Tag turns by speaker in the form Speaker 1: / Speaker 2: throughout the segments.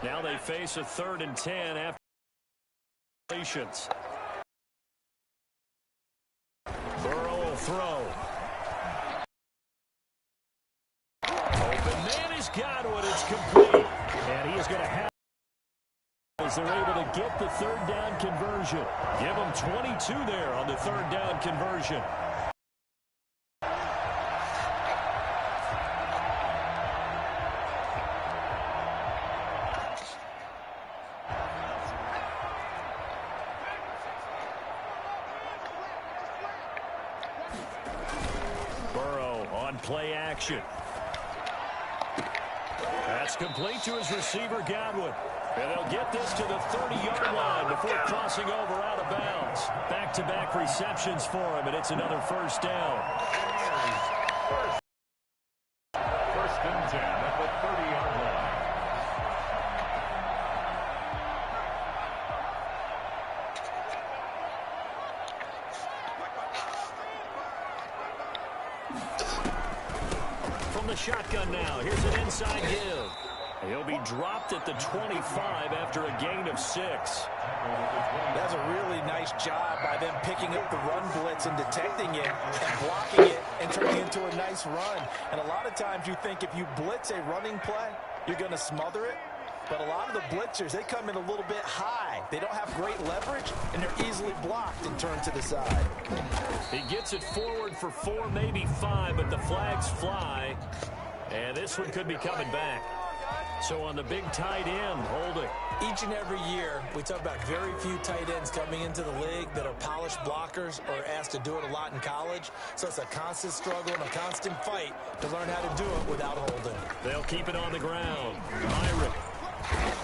Speaker 1: Now they face a 3rd and 10 after completions. Burrow will throw. Open man is Godwin. It's complete. And he is going to have as they're able to get the 3rd down conversion. Give them 22 there on the 3rd down conversion. Burrow on play action. That's complete to his receiver, Godwin. And they'll get this to the 30-yard line before crossing over out of bounds. Back-to-back receptions for him, and it's another 1st down.
Speaker 2: 1st and 10 at the 30-yard line.
Speaker 1: From the shotgun now, here's an inside give. He'll be dropped at the 25 after a gain of 6.
Speaker 3: That's a really nice job by them picking up the run blitz and detecting it and blocking it and turning it into a nice run. And a lot of times you think if you blitz a running play, you're going to smother it. But a lot of the blitzers, they come in a little bit high. They don't have great leverage, and they're easily blocked and turned to the side.
Speaker 1: He gets it forward for 4, maybe 5, but the flags fly. And this one could be coming back. So on the big tight end, holding.
Speaker 3: Each and every year, we talk about very few tight ends coming into the league that are polished blockers or asked to do it a lot in college. So it's a constant struggle and a constant fight to learn how to do it without holding.
Speaker 1: They'll keep it on the ground. Myrick.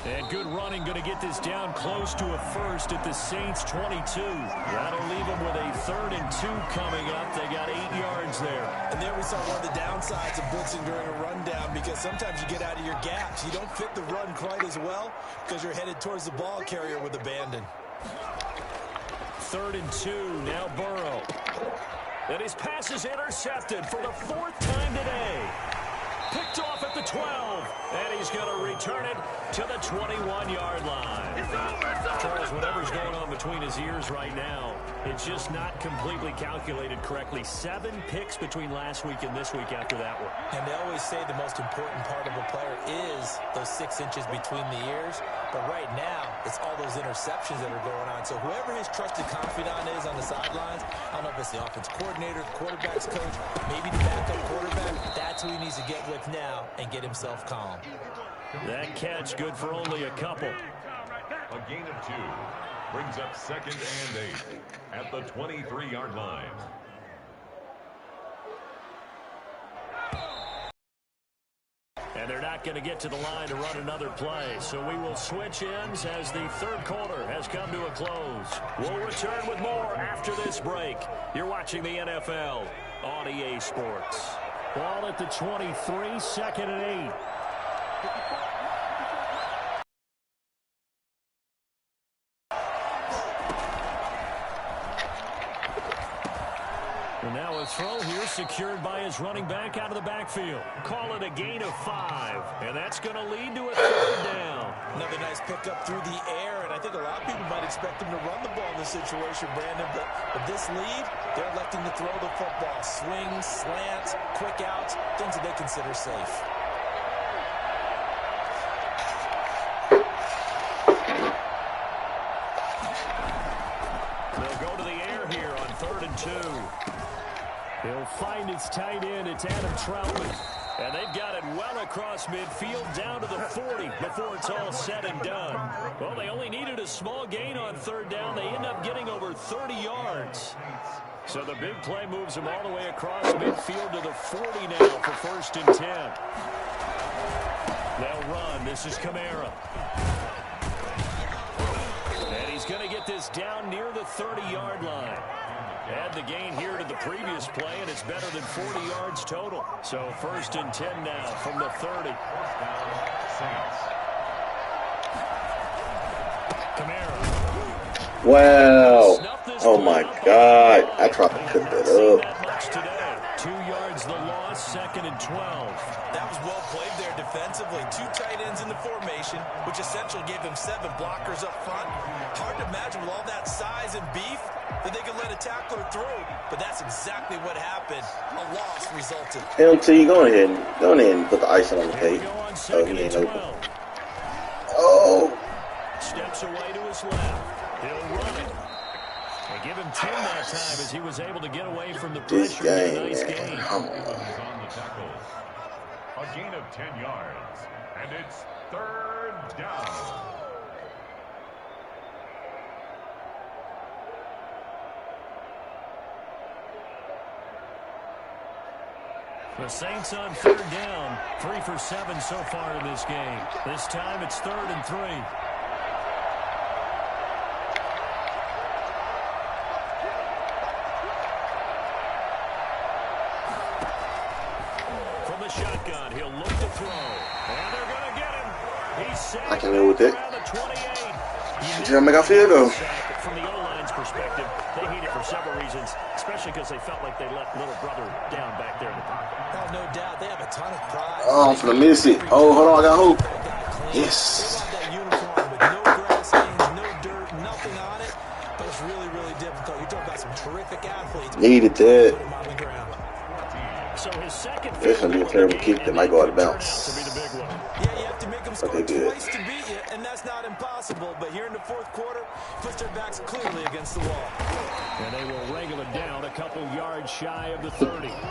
Speaker 1: And good running, going to get this down close to a 1st at the Saints 22. That'll leave them with a 3rd and 2 coming up. They got 8 yards there.
Speaker 3: And there we saw one of the downsides of blitzing during a rundown, because sometimes you get out of your gaps. You don't fit the run quite as well because you're headed towards the ball carrier with abandon.
Speaker 1: 3rd and 2, now Burrow. And his pass is intercepted for the 4th time today. Picked off at the 12, and he's going to return it to the 21-yard line. Charles, whatever's going on between his ears right now, it's just not completely calculated correctly. 7 picks between last week and this week after that one.
Speaker 3: And they always say the most important part of a player is those 6 inches between the ears. But right now, it's all those interceptions that are going on. So whoever his trusted confidant is on the sidelines, I don't know if it's the offense coordinator, the quarterback's coach, maybe the backup quarterback, that's who he needs to get with now and get himself calm.
Speaker 1: That catch good for only a couple.
Speaker 2: A gain of 2 brings up 2nd and 8 at the 23-yard line.
Speaker 1: And they're not going to get to the line to run another play. So we will switch ends as the 3rd quarter has come to a close. We'll return with more after this break. You're watching the NFL on EA Sports. Ball at the 23, 2nd and 8. And now a throw here secured by his running back out of the backfield. Call it a gain of 5. And that's going to lead to a 3rd down.
Speaker 3: Another nice pickup through the air, and I think a lot of people might expect him to run the ball in this situation, Brandon. But with this lead, they're electing to throw the football. Swings, slants, quick outs, things that they consider safe.
Speaker 1: They'll go to the air here on 3rd and 2. He'll find his tight end. It's Adam Troutman. And they've got it well across midfield down to the 40 before it's all said and done. Well, they only needed a small gain on 3rd down. They end up getting over 30 yards. So the big play moves them all the way across midfield to the 40 now for 1st and 10. They'll run. This is Kamara. And he's going to get this down near the 30-yard line. Add the gain here to the previous play, and it's better than 40 yards total. So 1st and 10 now from the 30. Kamara.
Speaker 4: Wow. Oh, my God. I tried to put that up.
Speaker 1: 2 yards the loss. 2nd and 12.
Speaker 3: That was well played there defensively. 2 tight ends in the formation, which essentially gave them 7 blockers up front. Hard to imagine with all that size and beef that they could let a tackler through, but that's exactly what happened. A loss resulted.
Speaker 4: LT, go ahead and put the icing on the cake. Oh, he ain't open. Oh!
Speaker 1: Steps away to his left. He'll run it. They give him 10 that time as he was able to get away from the pressure. Nice game.
Speaker 4: Come on.
Speaker 2: A gain of 10 yards, and it's 3rd down.
Speaker 1: The Saints on 3rd down, 3 for 7 so far in this game. This time it's 3rd and 3. From the shotgun, he'll look to throw. And they're going to get him. He's sacked.
Speaker 4: I can live with it.
Speaker 1: Around the 28.
Speaker 4: Just make our field goal.
Speaker 1: From the O-line's perspective, they hate it for several reasons, especially because they felt like they let little brother down back there in the pocket.
Speaker 3: Oh, no doubt. They have a ton of pride.
Speaker 4: Oh, I'm finna miss it. Oh, hold on. I got hope. Yes.
Speaker 3: They love that uniform with no grass stains, no dirt, nothing on it. But it's really, really difficult. You're talking about some terrific athletes.
Speaker 4: Needed that.
Speaker 3: Put them on the ground.
Speaker 1: So his second
Speaker 4: That's gonna be a terrible kick that might go out of bounds.
Speaker 3: Yeah, you have to make them score twice to beat you, and that's not impossible. But here in the 4th quarter, puts their backs clearly against the wall.
Speaker 1: And they will wrangle it down a couple yards shy of the 30.
Speaker 2: At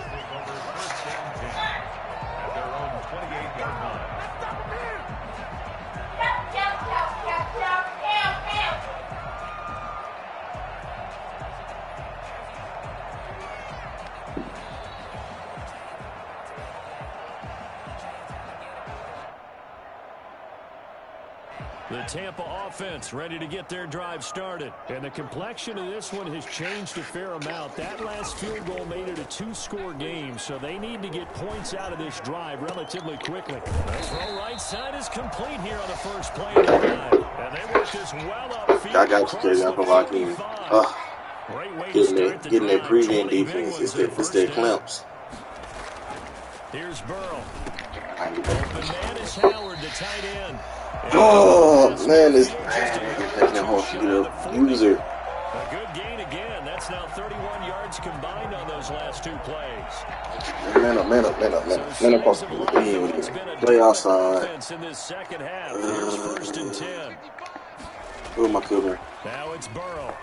Speaker 2: their own 28-yard line.
Speaker 1: The Tampa offense ready to get their drive started. And the complexion of this one has changed a fair amount. That last field goal made it a 2-score game, so they need to get points out of this drive relatively quickly. The throw right side is complete here on the first play of the drive. And they work this well upfield.
Speaker 4: I got you, Katie. I'm gonna lock in. Getting that pregame defense. It's their clamps.
Speaker 1: Here's Burrow. Open man is Howard, the tight end.
Speaker 4: Oh, man, this user.
Speaker 1: A good gain again. That's now 31 yards combined on those last 2 plays.
Speaker 4: Man up. Man across the field. Play outside.
Speaker 1: In this second half, here's 1st and 10.
Speaker 4: Who am I covering?
Speaker 1: Now it's Burrow.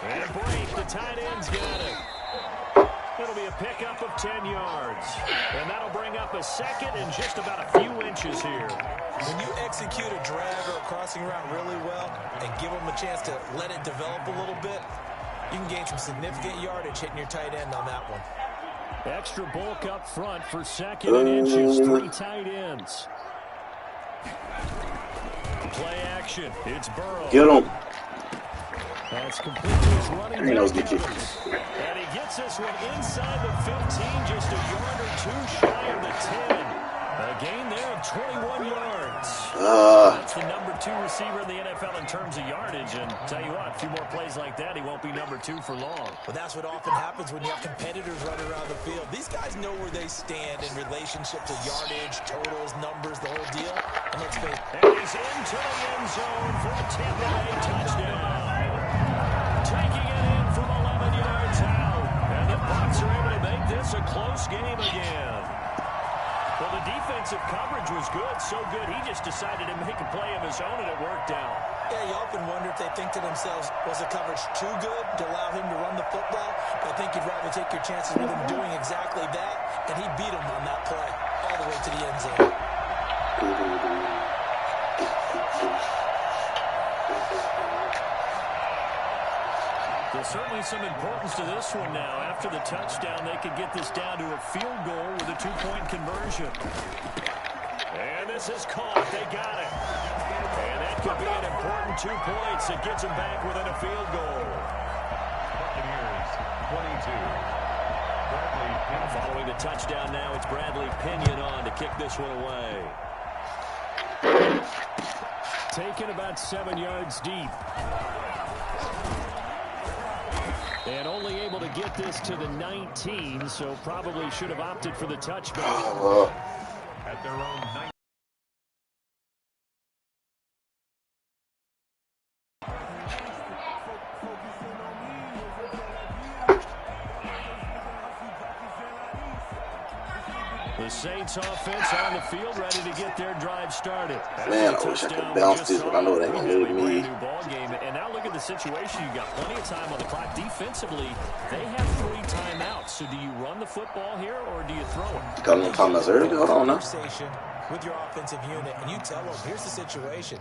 Speaker 1: And Brake, the tight end's got it. It'll be a pickup of 10 yards. And that'll bring up a second and just about a few inches here.
Speaker 3: When you execute a drag or a crossing route really well and give them a chance to let it develop a little bit, you can gain some significant yardage hitting your tight end on that one.
Speaker 1: Extra bulk up front for 2nd and inches. 3 tight ends. Play action. It's Burrow.
Speaker 4: Get him.
Speaker 1: That's complete to his running.
Speaker 4: And
Speaker 1: he gets this one inside the 15, just a yard or 2 shy of the 10. A gain there of 21 yards. That's the number 2 receiver in the NFL in terms of yardage. And tell you what, a few more plays like that, he won't be number 2 for long.
Speaker 3: Well, that's what often happens when you have competitors running around the field. These guys know where they stand in relationship to yardage, totals, numbers, the whole deal. And let's face it.
Speaker 1: And he's into the end zone for a Tampa Bay touchdown. Taking it in from 11 yards out. And the Bucs are able to make this a close game again. Well, the defensive coverage was good, so good he just decided to make a play of his own, and it worked out.
Speaker 3: Yeah, you often wonder if they think to themselves, was the coverage too good to allow him to run the football? I think you'd rather take your chances with him doing exactly that, and he beat him on that play all the way to the end zone.
Speaker 1: There's certainly some importance to this one now. After the touchdown, they could get this down to a field goal with a 2-point conversion. And this is caught. They got it. And that could be an important 2 points. It gets them back within a field goal.
Speaker 2: Buccaneers, 22.
Speaker 1: Following the touchdown now, it's Bradley Pinion on to kick this one away. Taken about 7 yards deep. And only able to get this to the 19, so probably should have opted for the touchback.
Speaker 2: At their own 19.
Speaker 1: The Saints offense on the field, ready to get their drive started.
Speaker 4: Man, I wish I could bounce this, but I know it ain't gonna move me.
Speaker 1: And now look at the situation. You got plenty of time on the clock. Defensively, they have 3 timeouts. So do you run the football here or do you throw it?
Speaker 4: You got no timeouts early? Hold on now.
Speaker 3: With your offensive unit, and you tell them, here's the situation.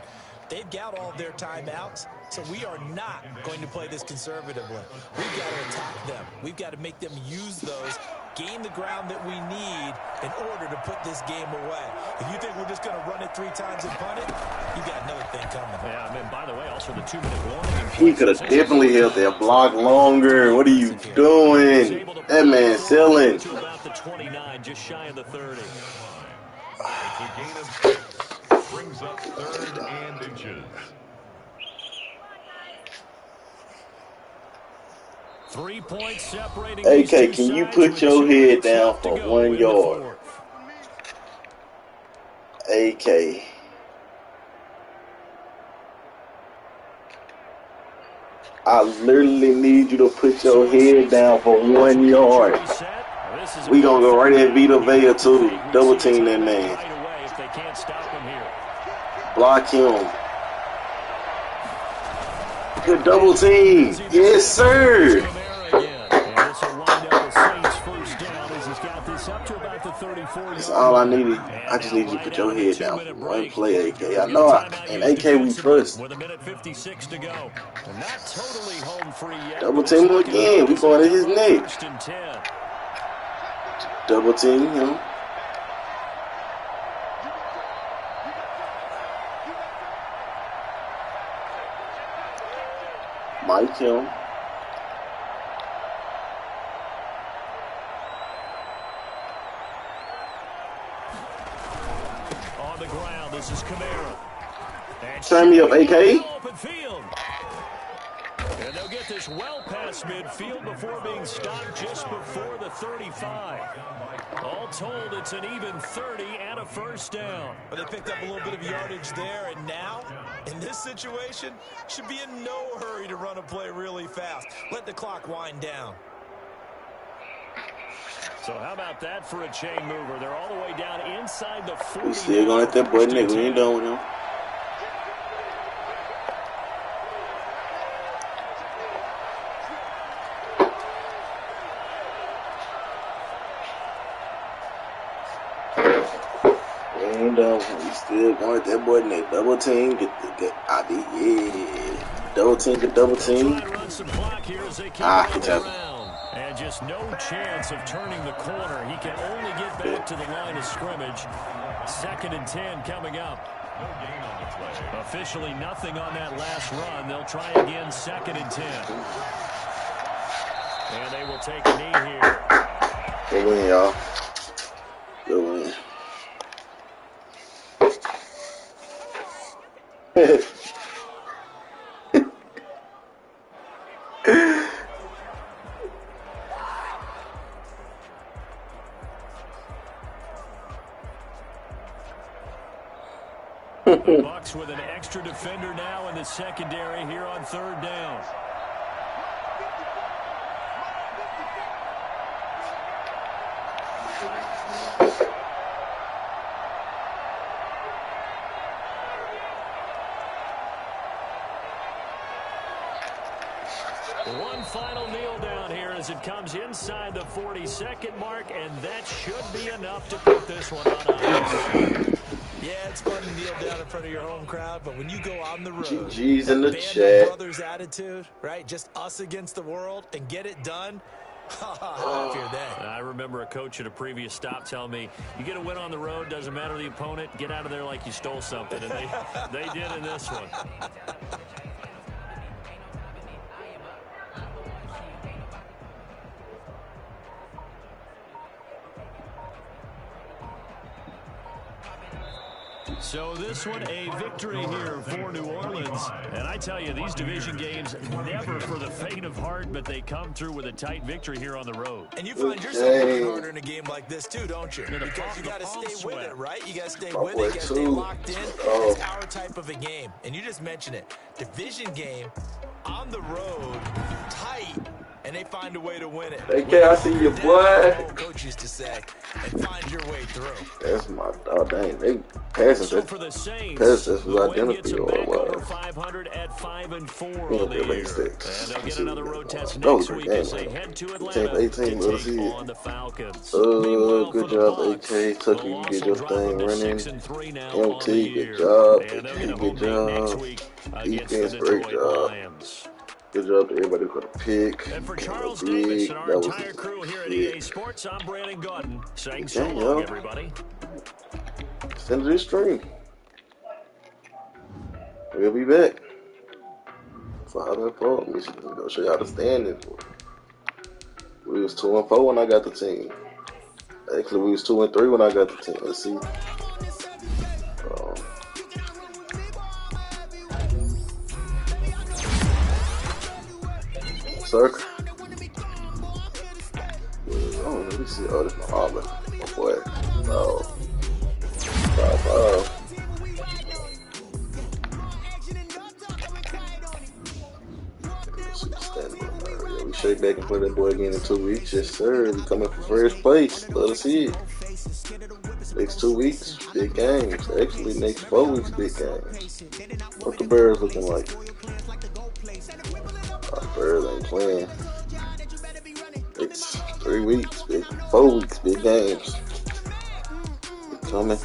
Speaker 3: They've got all their timeouts, so we are not going to play this conservatively. We've got to attack them. We've got to make them use those, gain the ground that we need in order to put this game away. If you think we're just going to run it 3 times and punt it, you got another thing coming.
Speaker 1: Yeah, I mean, by the way, also the 2-minute warning.
Speaker 4: He could have definitely held that block longer. What are you doing? That man's selling.
Speaker 1: To about the 29, just shy of the 30.
Speaker 2: It's a gain of 6. Brings up 3rd and inches.
Speaker 1: 3 points separating.
Speaker 4: AK, can you put your head down for 1 yard? AK. I literally need you to put your head down for 1 yard. We gonna go right at Vita Vea too. Double team that man. Block him. Good double team. Yes, sir. That's all I needed. I just need you to put your head down for 1 play, AK. I know and AK we trust.
Speaker 1: With 1:56 to go. And not totally home free yet.
Speaker 4: Double team him again. We going at his neck. Double team him. Mike him.
Speaker 1: On the ground, this is Kamara.
Speaker 4: Turn me up, AK.
Speaker 1: And they'll get this well past midfield before being stopped just before the 35. All told, it's an even 30 and a first down.
Speaker 3: But they picked up a little bit of yardage there, and now, in this situation, should be in no hurry to run a play really fast. Let the clock wind down.
Speaker 1: So how about that for a chain mover? They're all the way down inside the 40.
Speaker 4: We still gonna let that boy nigga. We ain't done with him. We still going at that boy neck. Double team, get ID, yeah. Double team, get double team. Good job.
Speaker 1: And just no chance of turning the corner. He can only get back to the line of scrimmage. 2nd and 10 coming up.
Speaker 2: No gain on the play.
Speaker 1: Officially nothing on that last run. They'll try again 2nd and 10. And they will take a knee here.
Speaker 4: Good win, y'all. Good win.
Speaker 1: The Bucs with an extra defender now in the secondary here on 3rd down. One final kneel down here as it comes inside the 40-second mark, and that should be enough to put this one on ice.
Speaker 3: Yeah, it's fun to kneel down in front of your home crowd, but when you go on the road,
Speaker 4: GG's in the
Speaker 3: Band
Speaker 4: chat.
Speaker 3: of brothers attitude, right? Just us against the world and get it done. How happy are they?
Speaker 1: I remember a coach at a previous stop telling me, you get a win on the road, doesn't matter the opponent, get out of there like you stole something. And they did in this one. So this one, a victory here for New Orleans. And I tell you, these division games, never for the faint of heart, but they come through with a tight victory here on the road.
Speaker 3: And you find yourself working harder in a game like this too, don't you? Because you got to stay with it, right? You got to stay with it. You got to stay locked in. It's our type of a game. And you just mentioned it. Division game, on the road, tight. And they find a way to win it.
Speaker 4: Okay, I see you, boy.
Speaker 3: Coach used to say, and find your way through.
Speaker 4: That's my dog. Dang, they passing
Speaker 1: so
Speaker 4: that.
Speaker 1: for the Saints,
Speaker 4: Pass this was
Speaker 1: the
Speaker 4: identical
Speaker 1: back
Speaker 4: or
Speaker 1: over
Speaker 4: what?
Speaker 1: 500 at 5-4 on the year. And they'll get another road test
Speaker 4: That
Speaker 1: next
Speaker 4: was a
Speaker 1: week
Speaker 4: game,
Speaker 1: as they
Speaker 4: man.
Speaker 1: head to Atlanta
Speaker 4: 18,
Speaker 1: to
Speaker 4: let's see
Speaker 1: take
Speaker 4: it.
Speaker 1: on the Falcons.
Speaker 4: Good job, AK. Tucker, you get your thing running. MT, good job. AK, good job. Defense, great job. Good job to everybody who got a pick.
Speaker 1: And for Charles Davis and our entire crew here at EA Sports, I'm Brandon Gordon saying so long, everybody.
Speaker 4: Send this stream. We'll be back. So how that fall? Let me show you how to stand it. We was 2-4 when I got the team. Actually, we was 2-3 when I got the team. Let's see. Circle. Oh, let me see. Oh, this is my Auburn. My boy. Oh. 5-5. Yeah, we shake back and play that boy again in 2 weeks. Yes, sir. We coming for first place. Let us see it. Next 2 weeks, big games. Actually, next 4 weeks, big games. What the Bears looking like? Bears ain't playing. It's 3 weeks, 4 weeks, big games. Coming.